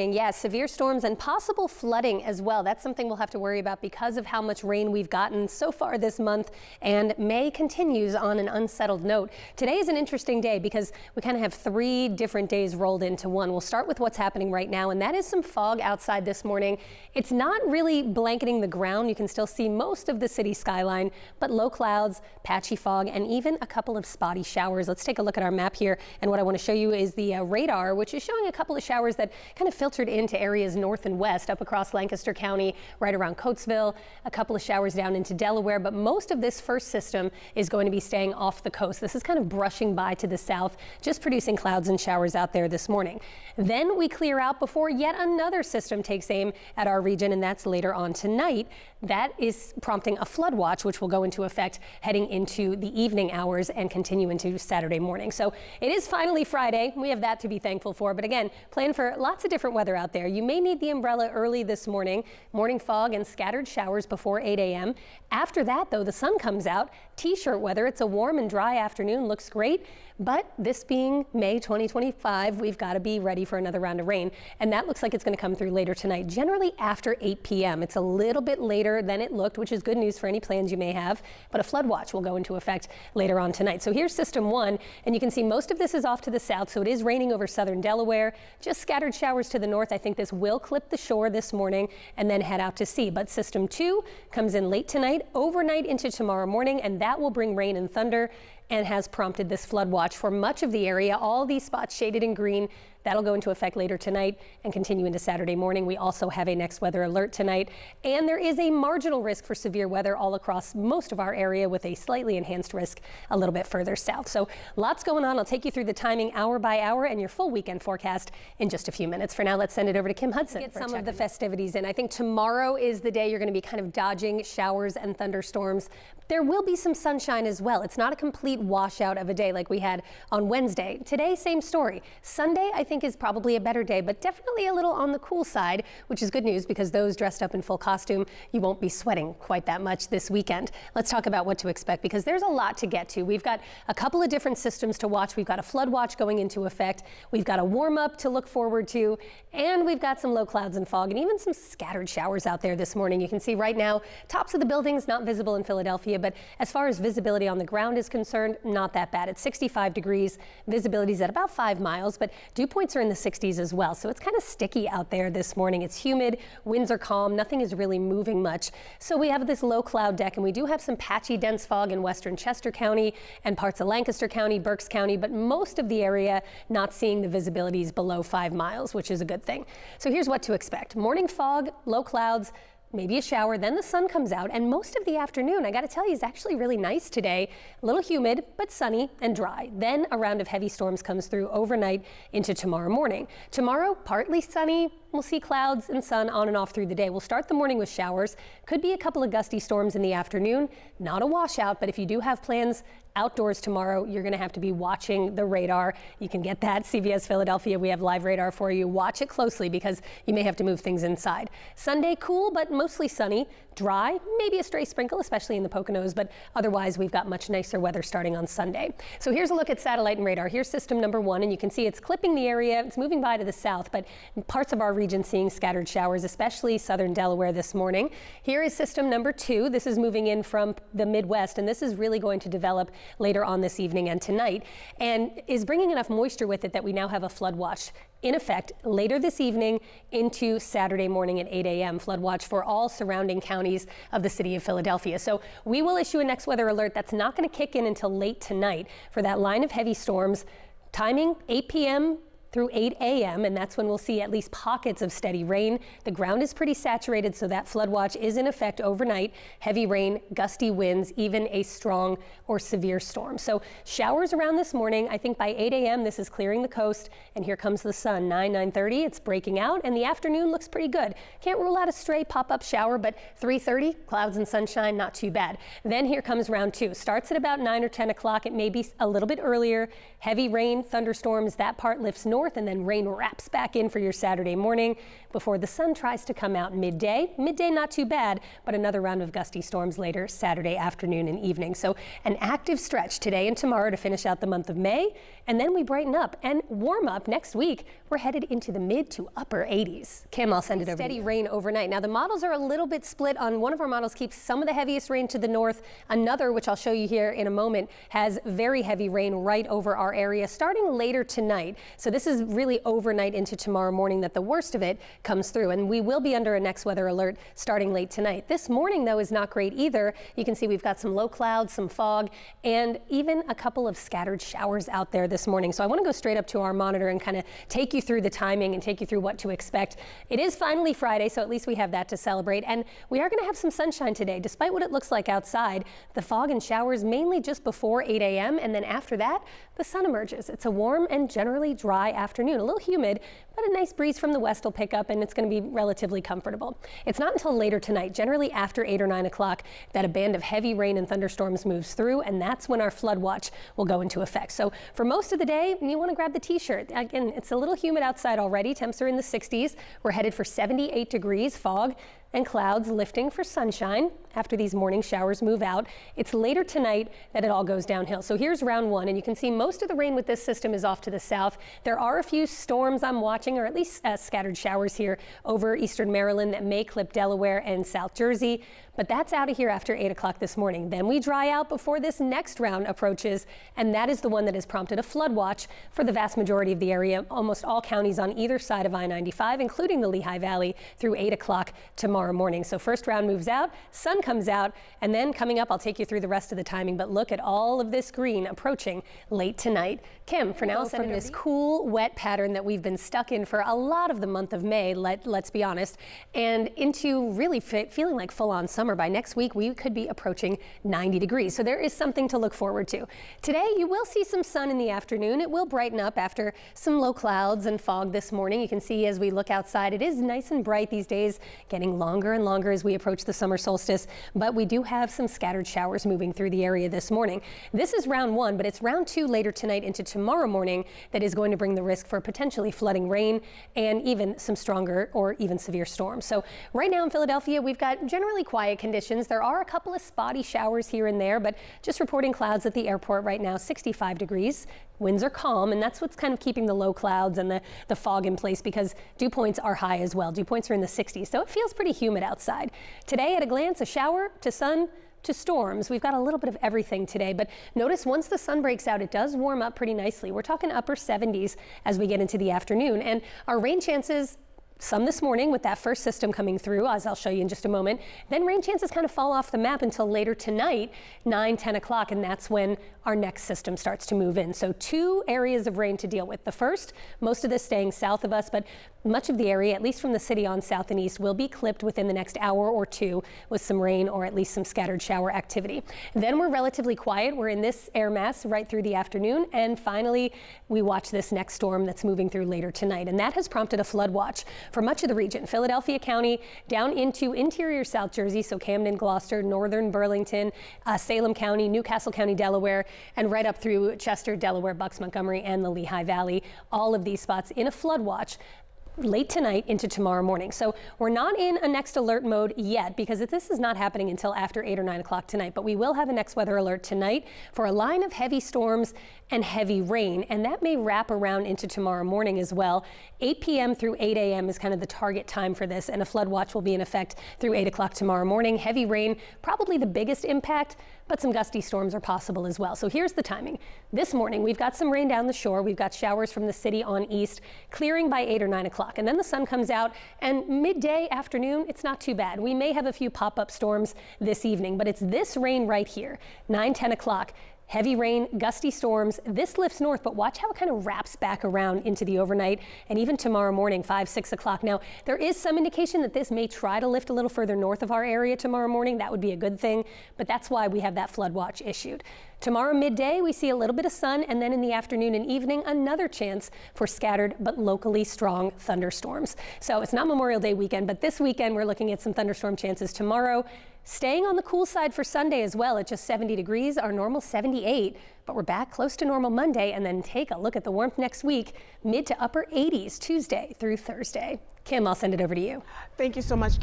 Yeah, severe storms and possible flooding as well. That's something we'll have to worry about because of how much rain we've gotten so far this month, and May continues on an unsettled note. Today is an interesting day because we kind of have 3 different days rolled into one. We'll start with what's happening right now, and that is some fog outside this morning. It's not really blanketing the ground. You can still see most of the city skyline, but low clouds, patchy fog, and even a couple of spotty showers. Let's take a look at our map here, and what I want to show you is the radar, which is showing a couple of showers that kind of filtered into areas north and west up across Lancaster County, right around Coatesville, a couple of showers down into Delaware, but most of this first system is going to be staying off the coast. This is kind of brushing by to the south, just producing clouds and showers out there this morning. Then we clear out before yet another system takes aim at our region, and that's later on tonight. That is prompting a flood watch, which will go into effect heading into the evening hours and continue into Saturday morning. So it is finally Friday. We have that to be thankful for, but again, plan for lots of different weather out there. You may need the umbrella early this morning. Morning fog and scattered showers before 8 a.m. After that, though, the sun comes out. T-shirt weather. It's a warm and dry afternoon. Looks great. But this being May 2025, we've got to be ready for another round of rain. And that looks like it's going to come through later tonight, generally after 8 p.m. It's a little bit later than it looked, which is good news for any plans you may have. But a flood watch will go into effect later on tonight. So here's system 1, and you can see most of this is off to the south. So it is raining over southern Delaware. Just scattered showers to the north. I think this will clip the shore this morning and then head out to sea. But system 2 comes in late tonight, overnight into tomorrow morning, and that will bring rain and thunder and has prompted this flood watch for much of the area. All these spots shaded in green. That'll go into effect later tonight and continue into Saturday morning. We also have a next weather alert tonight, and there is a marginal risk for severe weather all across most of our area with a slightly enhanced risk a little bit further south. So lots going on. I'll take you through the timing hour by hour and your full weekend forecast in just a few minutes. For now, let's send it over to Kim Hudson. Get some of the festivities in. I think tomorrow is the day you're going to be kind of dodging showers and thunderstorms. There will be some sunshine as well. It's not a complete washout of a day like we had on Wednesday. Today, same story. Sunday, I think, is probably a better day, but definitely a little on the cool side, which is good news because those dressed up in full costume, you won't be sweating quite that much this weekend. Let's talk about what to expect because there's a lot to get to. We've got a couple of different systems to watch. We've got a flood watch going into effect. We've got a warm up to look forward to, and we've got some low clouds and fog and even some scattered showers out there this morning. You can see right now, tops of the buildings not visible in Philadelphia, but as far as visibility on the ground is concerned, not that bad. It's 65 degrees. Visibility is at about 5 miles, but dew points are in the 60s as well. So it's kind of sticky out there this morning. It's humid. Winds are calm. Nothing is really moving much. So we have this low cloud deck, and we do have some patchy dense fog in western Chester County and parts of Lancaster County, Berks County, but most of the area not seeing the visibilities below 5 miles, which is a good thing. So here's what to expect. Morning fog, low clouds, maybe a shower, then the sun comes out, and most of the afternoon, I got to tell you, is actually really nice today. A little humid, but sunny and dry. Then a round of heavy storms comes through overnight into tomorrow morning. Tomorrow, partly sunny. We'll see clouds and sun on and off through the day. We'll start the morning with showers. Could be a couple of gusty storms in the afternoon. Not a washout, but if you do have plans outdoors tomorrow, you're going to have to be watching the radar. You can get that. CVS Philadelphia, we have live radar for you. Watch it closely because you may have to move things inside. Sunday, cool, but mostly sunny. Dry, maybe a stray sprinkle, especially in the Poconos, but otherwise we've got much nicer weather starting on Sunday. So here's a look at satellite and radar. Here's system number 1, and you can see it's clipping the area. It's moving by to the south, but parts of our region seeing scattered showers, especially southern Delaware this morning. Here is system number 2. This is moving in from the Midwest, and this is really going to develop later on this evening and tonight, and is bringing enough moisture with it that we now have a flood watch in effect later this evening into Saturday morning at 8 a.m. Flood watch for all surrounding counties of the city of Philadelphia. So we will issue a next weather alert that's not going to kick in until late tonight for that line of heavy storms. Timing 8 p.m. through 8 a.m., and that's when we'll see at least pockets of steady rain. The ground is pretty saturated, so that flood watch is in effect overnight. Heavy rain, gusty winds, even a strong or severe storm. So showers around this morning. I think by 8 a.m. this is clearing the coast, and here comes the sun. 9:30, it's breaking out, and the afternoon looks pretty good. Can't rule out a stray pop-up shower, but 3:30, clouds and sunshine, not too bad. Then here comes round 2. Starts at about 9 or 10 o'clock. It may be a little bit earlier. Heavy rain, thunderstorms, that part lifts north. north, and then rain wraps back in for your Saturday morning before the sun tries to come out midday. Midday not too bad, but another round of gusty storms later Saturday afternoon and evening. So an active stretch today and tomorrow to finish out the month of May, and then we brighten up and warm up next week. We're headed into the mid to upper 80s. Kim, I'll send it over. Steady rain overnight. Now the models are a little bit split on. One of our models keeps some of the heaviest rain to the north. Another, which I'll show you here in a moment, has very heavy rain right over our area starting later tonight. So this is really overnight into tomorrow morning that the worst of it comes through, and we will be under a next weather alert starting late tonight. This morning, though, is not great either. You can see we've got some low clouds, some fog, and even a couple of scattered showers out there this morning. So I want to go straight up to our monitor and kind of take you through the timing and take you through what to expect. It is finally Friday, so at least we have that to celebrate, and we are going to have some sunshine today. Despite what it looks like outside, the fog and showers mainly just before 8 a.m. and then after that, the sun emerges. It's a warm and generally dry afternoon, a little humid, but a nice breeze from the west will pick up, and it's going to be relatively comfortable. It's not until later tonight, generally after 8 or 9 o'clock, that a band of heavy rain and thunderstorms moves through, and that's when our flood watch will go into effect. So for most of the day, you want to grab the t-shirt. Again, it's a little humid outside already. Temps are in the 60s. We're headed for 78 degrees, fog and clouds lifting for sunshine after these morning showers move out. It's later tonight that it all goes downhill. So here's round one, and you can see most of the rain with this system is off to the south. There are a few storms I'm watching, or at least scattered showers here over eastern Maryland that may clip Delaware and South Jersey, but that's out of here after 8 o'clock this morning. Then we dry out before this next round approaches, and that is the one that has prompted a flood watch for the vast majority of the area, almost all counties on either side of I-95, including the Lehigh Valley, through 8 o'clock tomorrow morning. So first round moves out, sun comes out, and then coming up, I'll take you through the rest of the timing, but look at all of this green approaching late tonight. Kim, for now, from this cool, wet pattern that we've been stuck in for a lot of the month of May, let's be honest, and into really feeling like full-on summer. By next week, we could be approaching 90 degrees. So there is something to look forward to. Today, you will see some sun in the afternoon. It will brighten up after some low clouds and fog this morning. You can see as we look outside, it is nice and bright these days, getting longer and longer as we approach the summer solstice. But we do have some scattered showers moving through the area this morning. This is round one, but it's round two later tonight into tomorrow morning that is going to bring the risk for potentially flooding rain and even some stronger or even severe storms. So right now in Philadelphia, we've got generally quiet conditions. There are a couple of spotty showers here and there, but just reporting clouds at the airport right now, 65 degrees. Winds are calm, and that's what's kind of keeping the low clouds and the fog in place, because dew points are high as well. Dew points are in the 60s, so it feels pretty humid outside. Today, at a glance, a shower to sun to storms. We've got a little bit of everything today, but notice once the sun breaks out, it does warm up pretty nicely. We're talking upper 70s as we get into the afternoon, and our rain chances, some this morning with that first system coming through, as I'll show you in just a moment. Then rain chances kind of fall off the map until later tonight, 9, 10 o'clock, and that's when our next system starts to move in. So two areas of rain to deal with. The first, most of this staying south of us, but much of the area, at least from the city on south and east, will be clipped within the next hour or two with some rain or at least some scattered shower activity. Then we're relatively quiet. We're in this air mass right through the afternoon. And finally, we watch this next storm that's moving through later tonight. And that has prompted a flood watch for much of the region, Philadelphia County down into interior South Jersey, so Camden, Gloucester, northern Burlington, Salem County, Newcastle County, Delaware, and right up through Chester, Delaware, Bucks, Montgomery, and the Lehigh Valley. All of these spots in a flood watch late tonight into tomorrow morning. So we're not in a next alert mode yet, because this is not happening until after 8 or 9 o'clock tonight, but we will have a next weather alert tonight for a line of heavy storms and heavy rain, and that may wrap around into tomorrow morning as well. 8 p.m. through 8 a.m. is kind of the target time for this, and a flood watch will be in effect through 8 o'clock tomorrow morning. Heavy rain, probably the biggest impact, but some gusty storms are possible as well. So here's the timing. This morning, we've got some rain down the shore. We've got showers from the city on east, clearing by 8 or 9 o'clock. And then the sun comes out, and midday afternoon, it's not too bad. We may have a few pop-up storms this evening, but it's this rain right here, 9, 10 o'clock. Heavy rain, gusty storms. This lifts north, but watch how it kind of wraps back around into the overnight and even tomorrow morning, 5, 6 o'clock. Now, there is some indication that this may try to lift a little further north of our area tomorrow morning. That would be a good thing, but that's why we have that flood watch issued. Tomorrow midday, we see a little bit of sun, and then in the afternoon and evening, another chance for scattered but locally strong thunderstorms. So it's not Memorial Day weekend, but this weekend we're looking at some thunderstorm chances tomorrow, Staying on the cool side for Sunday as well at just 70 degrees, our normal 78. But we're back close to normal Monday, and then take a look at the warmth next week, mid to upper 80s Tuesday through Thursday. Kim, I'll send it over to you. Thank you so much, Kate.